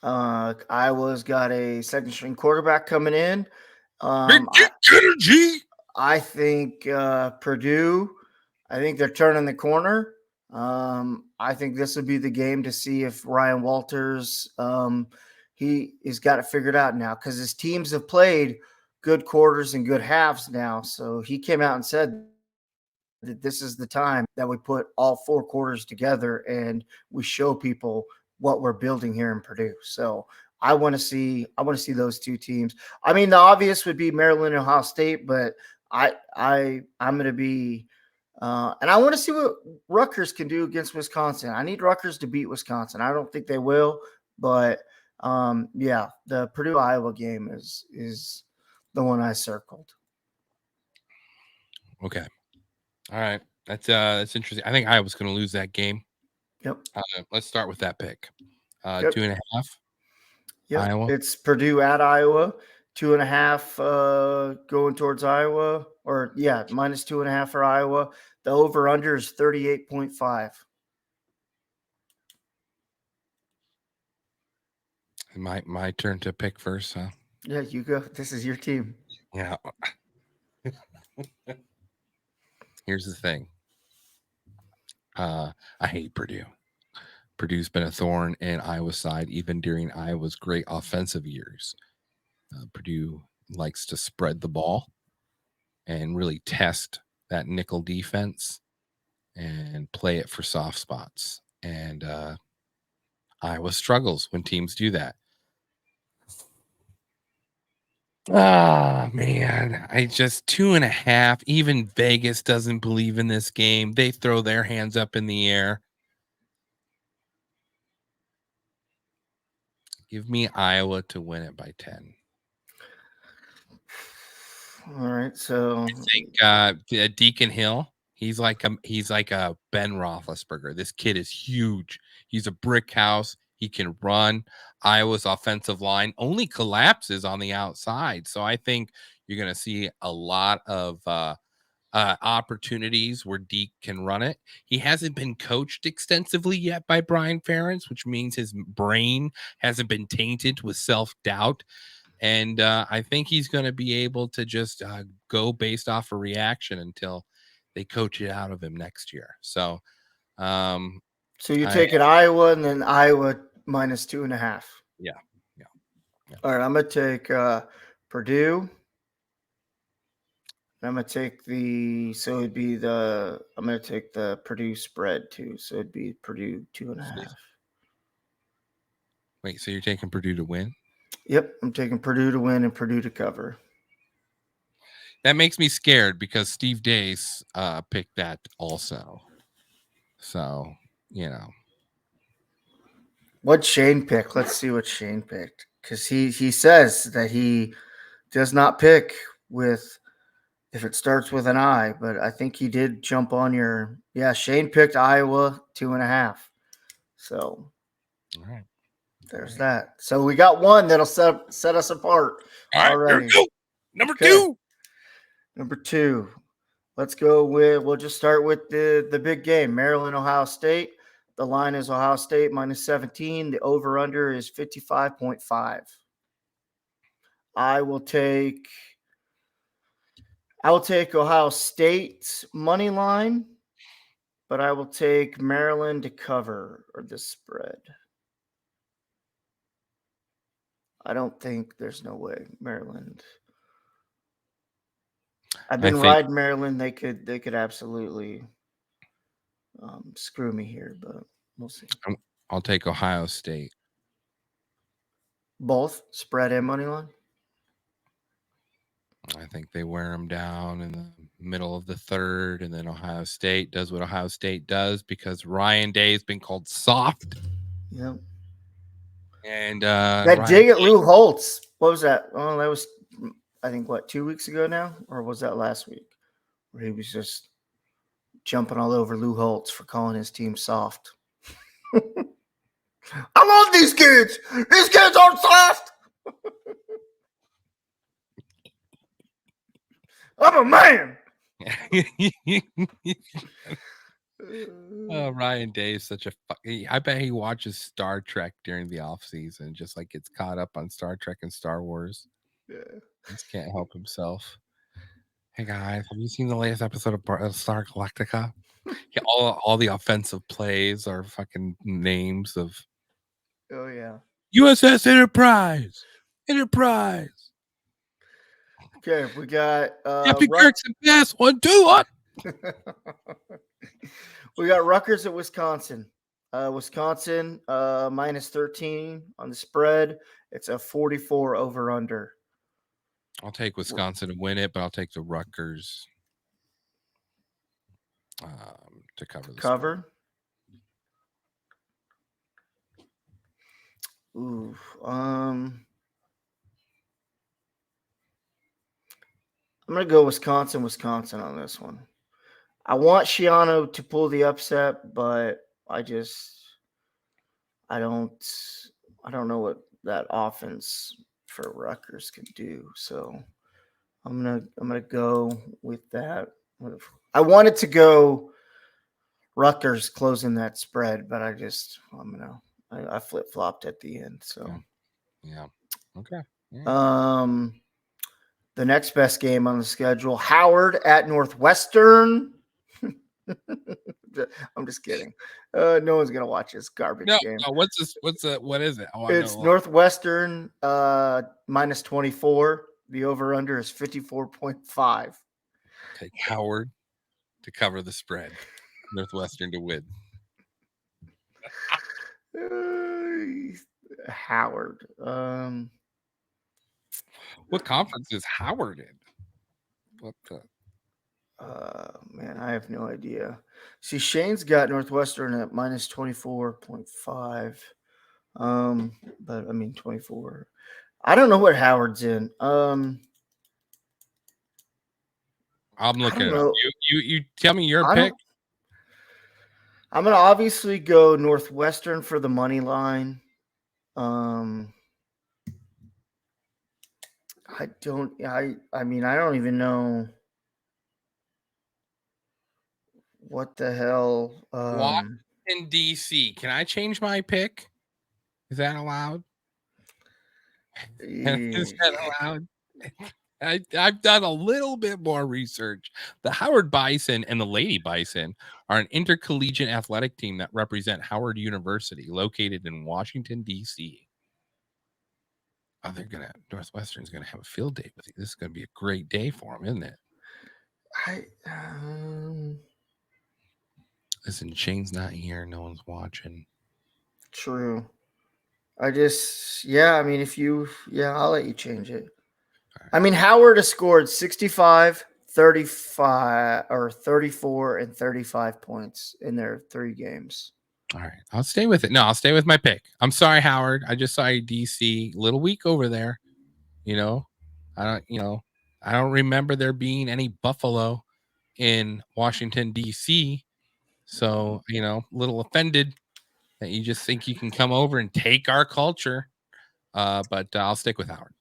Speaker 2: Iowa's got a second string quarterback coming in.
Speaker 3: Energy.
Speaker 2: I think Purdue, I think they're turning the corner. I think this will be the game to see if Ryan Walters, he's got it figured out now because his teams have played good quarters and good halves now. So he came out and said that this is the time that we put all four quarters together and we show people what we're building here in Purdue. So I want to see those two teams. I mean, the obvious would be Maryland and Ohio State, but I'm going to be and I want to see what Rutgers can do against Wisconsin. I need Rutgers to beat Wisconsin. I don't think they will, but yeah, the Purdue Iowa game is the one I circled.
Speaker 3: Okay. All right. That's interesting. I think Iowa's going to lose that game.
Speaker 2: Yep.
Speaker 3: Let's start with that pick.
Speaker 2: Yep.
Speaker 3: 2.5.
Speaker 2: Yep.
Speaker 3: Iowa.
Speaker 2: It's Purdue at Iowa. 2.5 going towards Iowa, or minus 2.5 for Iowa. The over under is 38.5.
Speaker 3: My turn to pick first, huh?
Speaker 2: Yeah, you go. This is your team.
Speaker 3: Yeah. Here's the thing. I hate Purdue. Purdue's been a thorn in Iowa's side, even during Iowa's great offensive years. Purdue likes to spread the ball and really test that nickel defense and play it for soft spots. And Iowa struggles when teams do that. Ah, man. I just 2.5. Even Vegas doesn't believe in this game. They throw their hands up in the air. Give me Iowa to win it by 10.
Speaker 2: All right, so
Speaker 3: I think Deacon Hill, he's like a Ben Roethlisberger. This kid is huge. He's a brick house. He can run. Iowa's offensive line only collapses on the outside, so I think you're going to see a lot of opportunities where Deke can run it. He hasn't been coached extensively yet by Brian Ferentz, which means his brain hasn't been tainted with self-doubt. And I think he's going to be able to just go based off a reaction until they coach it out of him next year. So,
Speaker 2: so you take it Iowa and then Iowa minus 2.5.
Speaker 3: Yeah.
Speaker 2: All right, I'm going to take Purdue. I'm going to take I'm going to take the Purdue spread too. So it'd be Purdue 2.5.
Speaker 3: Wait, so you're taking Purdue to win?
Speaker 2: Yep, I'm taking Purdue to win and Purdue to cover.
Speaker 3: That makes me scared because Steve Dace picked that also. So,
Speaker 2: What'd Shane pick? Let's see what Shane picked. Because he says that he does not pick with if it starts with an I, but I think he did jump on your. Yeah, Shane picked Iowa 2.5. So
Speaker 3: All right.
Speaker 2: there's that. So we got one that'll set us apart already.
Speaker 3: Number two.
Speaker 2: Number two. Let's go with. We'll just start with the big game, Maryland, Ohio State. The line is Ohio State -17. The over/under is 55.5. I will take Ohio State's money line, but I will take Maryland to cover or the spread. I don't think there's no way Maryland. I've been riding Maryland. They could absolutely screw me here, but we'll see.
Speaker 3: I'll take Ohio State.
Speaker 2: Both spread and money line.
Speaker 3: I think they wear them down in the middle of the third, and then Ohio State does what Ohio State does because Ryan Day has been called soft.
Speaker 2: Yep.
Speaker 3: And
Speaker 2: that dig at Lou Holtz. What was that? Oh, that was, I think, 2 weeks ago now? Or was that last week? Where he was just jumping all over Lou Holtz for calling his team soft. I love these kids. These kids aren't soft. I'm a man.
Speaker 3: Ryan Day is such a I bet he watches Star Trek during the off season, just like gets caught up on Star Trek and Star Wars.
Speaker 2: Yeah.
Speaker 3: Just can't help himself. Hey guys, have you seen the latest episode of Star Galactica? Yeah, all the offensive plays are fucking names of.
Speaker 2: Oh yeah.
Speaker 3: USS Enterprise.
Speaker 2: Okay, we got
Speaker 3: Captain Kirk's and pass 1, 2, 1.
Speaker 2: We got Rutgers at Wisconsin. Wisconsin -13 on the spread. It's a 44 over/under.
Speaker 3: I'll take Wisconsin to win it, but I'll take the Rutgers to cover the
Speaker 2: cover. Ooh, I'm gonna go Wisconsin on this one. I want Shiano to pull the upset, but I don't know what that offense for Rutgers can do. So I'm gonna go with that. I wanted to go Rutgers closing that spread, but I flip flopped at the end. So
Speaker 3: yeah. Okay. Yeah.
Speaker 2: The next best game on the schedule, Howard at Northwestern. I'm just kidding. No one's gonna watch this garbage game.
Speaker 3: No, what is it?
Speaker 2: It's Northwestern -24. The over/under is 54.5.
Speaker 3: Take Howard to cover the spread. Northwestern to win.
Speaker 2: Howard.
Speaker 3: What conference is Howard in? What the?
Speaker 2: Man, I have no idea. See, Shane's got Northwestern at -24.5. But I mean 24. I don't know what Howard's in.
Speaker 3: I'm looking it up. You tell me your pick.
Speaker 2: I'm gonna obviously go Northwestern for the money line. I don't even know what the hell.
Speaker 3: Washington, D.C. Can I change my pick? Is that allowed? Is that allowed? I've done a little bit more research. The Howard Bison and the Lady Bison are an intercollegiate athletic team that represent Howard University, located in Washington, D.C. Oh, Northwestern's gonna have a field day with you. This is gonna be a great day for them, isn't it? Listen, Shane's not here. No one's watching.
Speaker 2: True. I'll let you change it. Right. I mean, Howard has scored 65, 35, or 34, and 35 points in their 3 games.
Speaker 3: All right. I'll stay with it. No, I'll stay with my pick. I'm sorry, Howard. I just saw you DC. Little weak over there. I I don't remember there being any Buffalo in Washington, D.C. So, a little offended that you just think you can come over and take our culture. But I'll stick with Howard.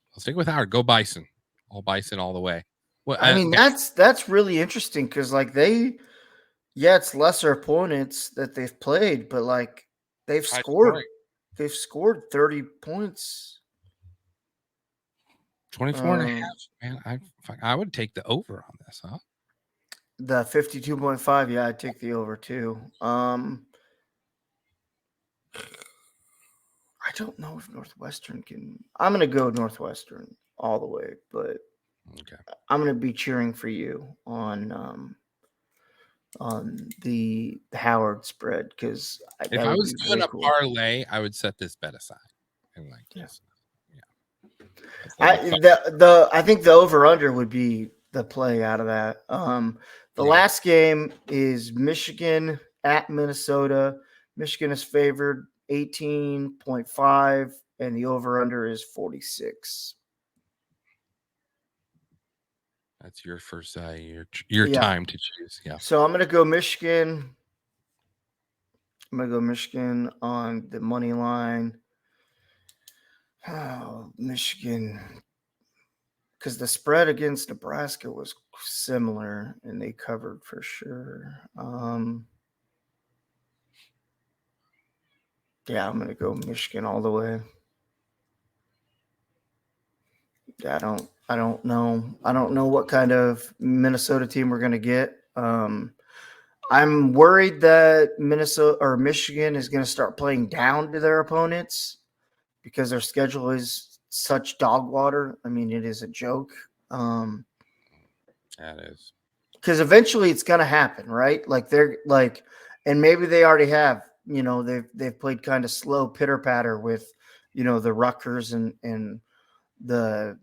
Speaker 3: Go Bison. All Bison all the way. Well,
Speaker 2: I mean, that's really interesting because like it's lesser opponents that they've played, but like they've scored 30 points.
Speaker 3: 24 and a half. Man, I would take the over on this, huh?
Speaker 2: The 52.5, yeah, I'd take the over too. I don't know if Northwestern can. I'm going to go Northwestern all the way, but
Speaker 3: okay.
Speaker 2: I'm going to be cheering for you on the Howard spread because
Speaker 3: if I was doing a parlay, I would set this bet aside and like this.
Speaker 2: Yeah. I think the over under would be the play out of that. The last game is Michigan at Minnesota. Michigan is favored 18.5, and the over under is 46.
Speaker 3: That's your first your time to choose. Yeah.
Speaker 2: So I'm gonna go Michigan. I'm gonna go Michigan on the money line. Oh, Michigan. Because the spread against Nebraska was similar, and they covered for sure. Yeah, I'm going to go Michigan all the way. Yeah, I don't know. I don't know what kind of Minnesota team we're going to get. I'm worried that Michigan is going to start playing down to their opponents because their schedule is such dog water. I mean, it is a joke.
Speaker 3: That is.
Speaker 2: Because eventually it's going to happen, right? Like and maybe they already have, they've played kind of slow pitter patter with, the Rutgers and the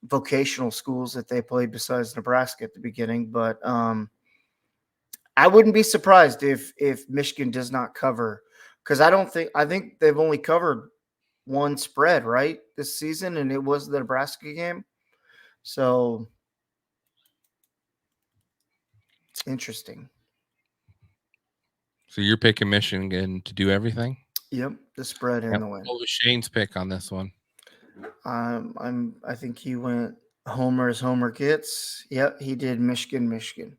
Speaker 2: vocational schools that they played besides Nebraska at the beginning. But I wouldn't be surprised if Michigan does not cover, because I think they've only covered one spread, right, this season, and it was the Nebraska game. So interesting.
Speaker 3: So you're picking Michigan to do everything?
Speaker 2: Yep, the spread and the win.
Speaker 3: What was Shane's pick on this one?
Speaker 2: I think he went Homer as Homer gets. Yep, he did Michigan.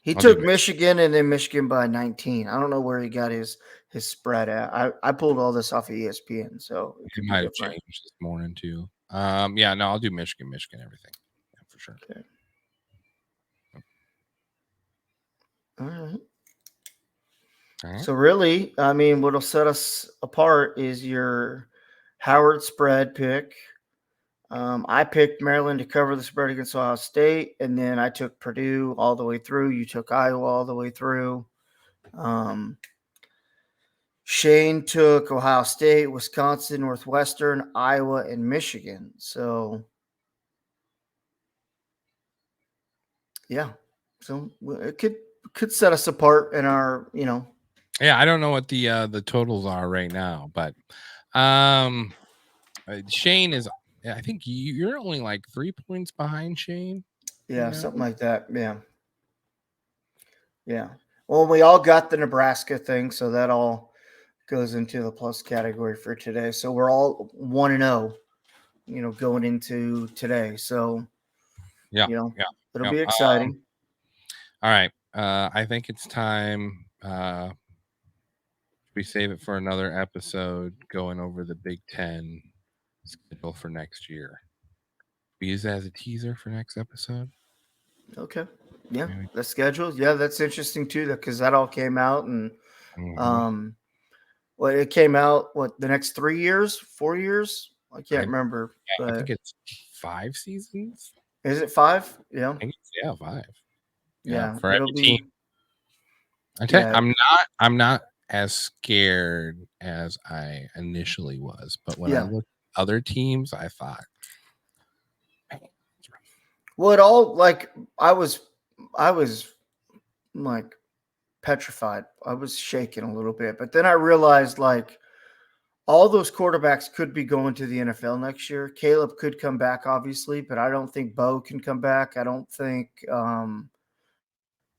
Speaker 2: He took Michigan and then Michigan by 19. I don't know where he got his spread at. I pulled all this off of ESPN, so
Speaker 3: it might have changed this morning too. Yeah, no, I'll do Michigan, everything. Yeah, for sure.
Speaker 2: Okay. All right. So really, I mean, what'll set us apart is your Howard spread pick. I picked Maryland to cover the spread against Ohio State, and then I took Purdue all the way through. You took Iowa all the way through. Shane took Ohio State, Wisconsin, Northwestern, Iowa, and Michigan. So, yeah. So it could set us apart in our,
Speaker 3: Yeah, I don't know what the totals are right now, but Shane is. I think you're only like 3 points behind Shane.
Speaker 2: Yeah, something like that. Yeah. Yeah. Well, we all got the Nebraska thing, so that all goes into the plus category for today. So we're all 1-0, going into today. So, it'll be exciting.
Speaker 3: All right. I think it's time. We save it for another episode going over the Big Ten schedule for next year. We use that as a teaser for next episode.
Speaker 2: Okay. Yeah. Maybe. The schedule. Yeah, that's interesting too, because that all came out and it came out the next 3 years, 4 years? I can't remember.
Speaker 3: Yeah, I think it's 5 seasons.
Speaker 2: Is it 5? Yeah.
Speaker 3: I think it's 5.
Speaker 2: Yeah.
Speaker 3: For every team. I'm not as scared as I initially was, but when I looked at other teams, I thought,
Speaker 2: well, it all I was like petrified. I was shaking a little bit, but then I realized all those quarterbacks could be going to the NFL next year. Caleb could come back, obviously, but I don't think Bo can come back. I don't think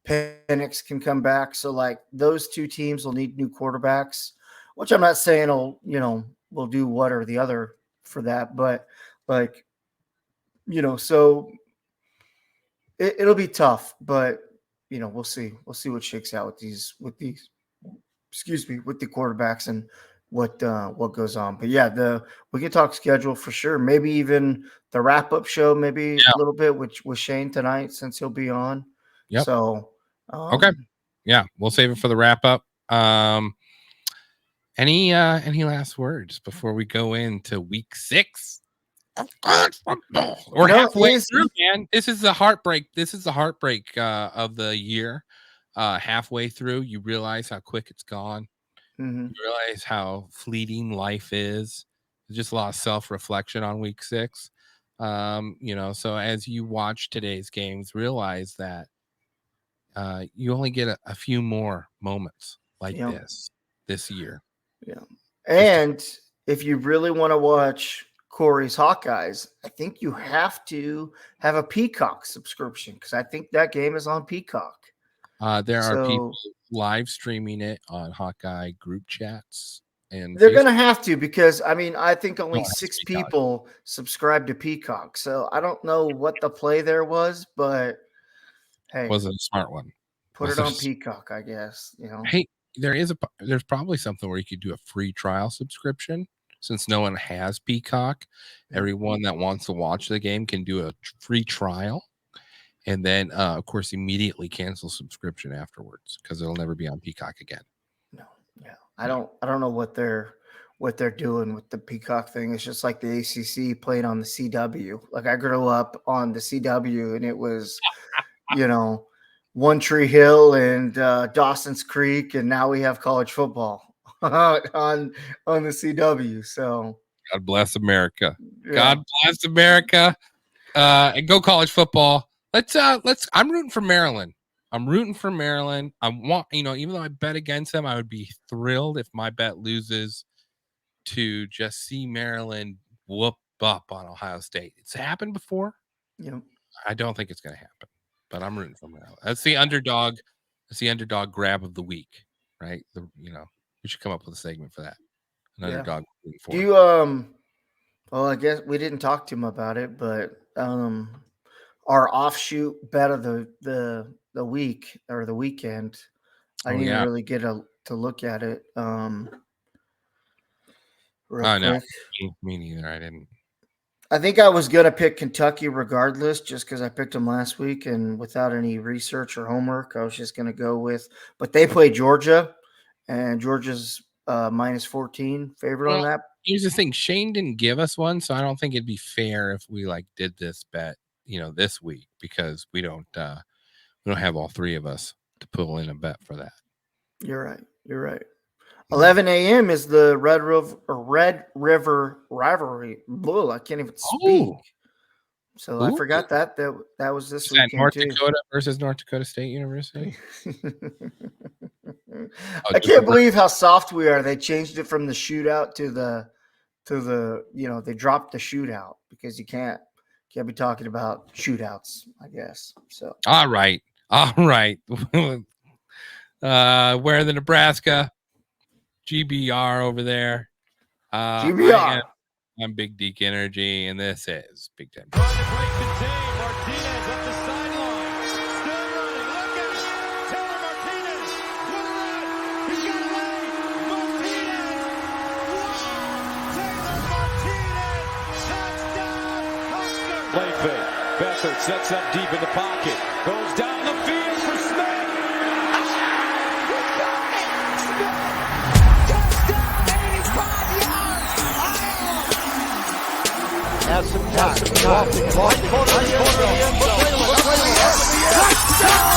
Speaker 2: Penix can come back. So, like, those two teams will need new quarterbacks, which I'm not saying will do what or the other for that, but like, so it'll be tough, but we'll see. We'll see what shakes out with these, with the quarterbacks and what goes on. But yeah, we can talk schedule for sure. Maybe even the wrap-up show, maybe a little bit with Shane tonight, since he'll be on.
Speaker 3: Yep.
Speaker 2: So
Speaker 3: okay. Yeah, we'll save it for the wrap-up. Any last words before we go into week 6? We're halfway through, man. This is the heartbreak. Of the year. Halfway through, you realize how quick it's gone.
Speaker 2: Mm-hmm.
Speaker 3: You realize how fleeting life is. There's just a lot of self-reflection on week 6. So as you watch today's games, realize that you only get a few more moments like this year.
Speaker 2: Yeah. And if you really want to watch Corey's Hawkeyes, I think you have to have a Peacock subscription, because I think that game is on Peacock.
Speaker 3: There are people live streaming it on Hawkeye group chats, and
Speaker 2: they're going to have to, because I think only 6 people subscribe to Peacock. So I don't know what the play there was, but hey,
Speaker 3: wasn't a smart one.
Speaker 2: Put it on Peacock, I guess.
Speaker 3: Hey, there's probably something where you could do a free trial subscription. Since no one has Peacock, everyone that wants to watch the game can do a free trial, and then of course immediately cancel subscription afterwards, because it'll never be on Peacock again.
Speaker 2: No, yeah, I don't know what they're doing with the Peacock thing. It's just like the ACC played on the CW. Like, I grew up on the CW, and it was, One Tree Hill and Dawson's Creek, and now we have college football on the CW. So
Speaker 3: God bless America. Yeah. God bless America. And go college football. Let's I'm rooting for Maryland. I want, even though I bet against them, I would be thrilled if my bet loses, to just see Maryland whoop up on Ohio State. It's happened before. I don't think it's going to happen, but I'm rooting for Maryland. That's the underdog. That's the underdog grab of the week, right? We should come up with a segment for that. An underdog.
Speaker 2: Do you well, I guess we didn't talk to him about it, but our offshoot bet of the week or the weekend, I didn't really get to look at it. No,
Speaker 3: me neither. I didn't.
Speaker 2: I think I was gonna pick Kentucky regardless, just because I picked them last week, and without any research or homework, I was just gonna go with. But they play Georgia, and Georgia's minus 14 favorite on that.
Speaker 3: Here's the thing: Shane didn't give us one, so I don't think it'd be fair if we did this bet, this week, because we don't have all 3 of us to pull in a bet for that.
Speaker 2: You're right. 11 a.m. is the Red River rivalry. Bull, I can't even speak. So I forgot that was this weekend.
Speaker 3: North Dakota versus North Dakota State University.
Speaker 2: I can't believe how soft we are. They changed it from the shootout to the they dropped the shootout, because you can't be talking about shootouts, I guess. So
Speaker 3: all right. Where the Nebraska GBR over there.
Speaker 2: GBR.
Speaker 3: I'm Big Deke Energy, and this is Big Ten.
Speaker 1: Trying to break the team. Martinez up the sideline. Still running. Look at it. Taylor Martinez. What a run. He's got a lead. Martinez. Wow. Taylor Martinez. Touchdown. Huskers. Play fake. Beathard sets up deep in the pocket. Goes down the field for Smith.
Speaker 7: Has some time. Touchdown!